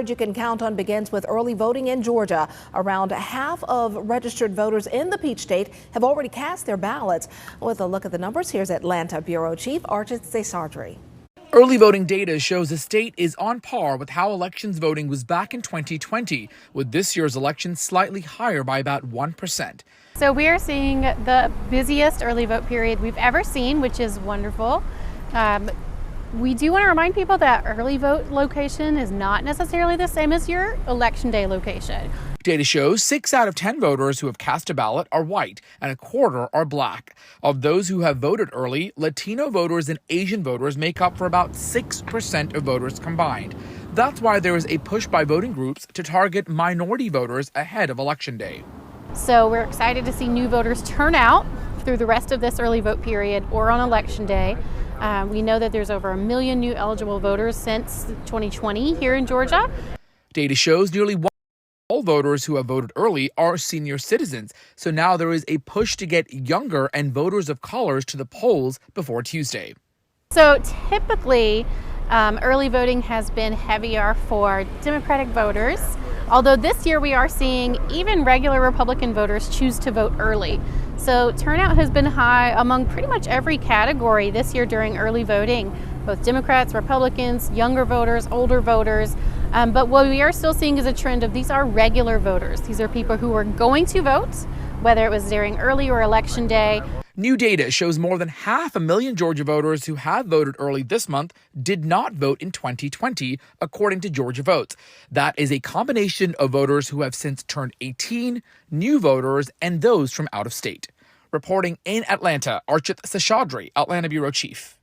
coverage you can count on begins with early voting in Georgia. Around half of registered voters in the Peach State have already cast their ballots. With a look at the numbers, here's Atlanta Bureau Chief Archit Seshadri. Early voting data shows the state is on par with how elections voting was back in 2020, with this year's election slightly higher by about 1%. So we are seeing the busiest early vote period we've ever seen, which is wonderful. We do want to remind people that early vote location is not necessarily the same as your election day location. Data shows 6 out of 10 voters who have cast a ballot are white and a quarter are black. Of those who have voted early, Latino voters and Asian voters make up for about 6% of voters combined. That's why there is a push by voting groups to target minority voters ahead of Election Day. So we're excited to see new voters turn out through the rest of this early vote period or on Election Day. We know that there's over 1 million new eligible voters since 2020 here in Georgia. Data shows nearly all voters who have voted early are senior citizens, so now there is a push to get younger and voters of colors to the polls before Tuesday. So typically, early voting has been heavier for Democratic voters, although this year we are seeing even regular Republican voters choose to vote early. So turnout has been high among pretty much every category this year during early voting, both Democrats, Republicans, younger voters, older voters. But what we are still seeing is a trend of these are regular voters. These are people who are going to vote, whether it was during early or Election Day. New data shows more than 500,000 Georgia voters who have voted early this month did not vote in 2020, according to Georgia Votes. That is a combination of voters who have since turned 18, new voters, and those from out of state. Reporting in Atlanta, Archit Seshadri, Atlanta Bureau Chief.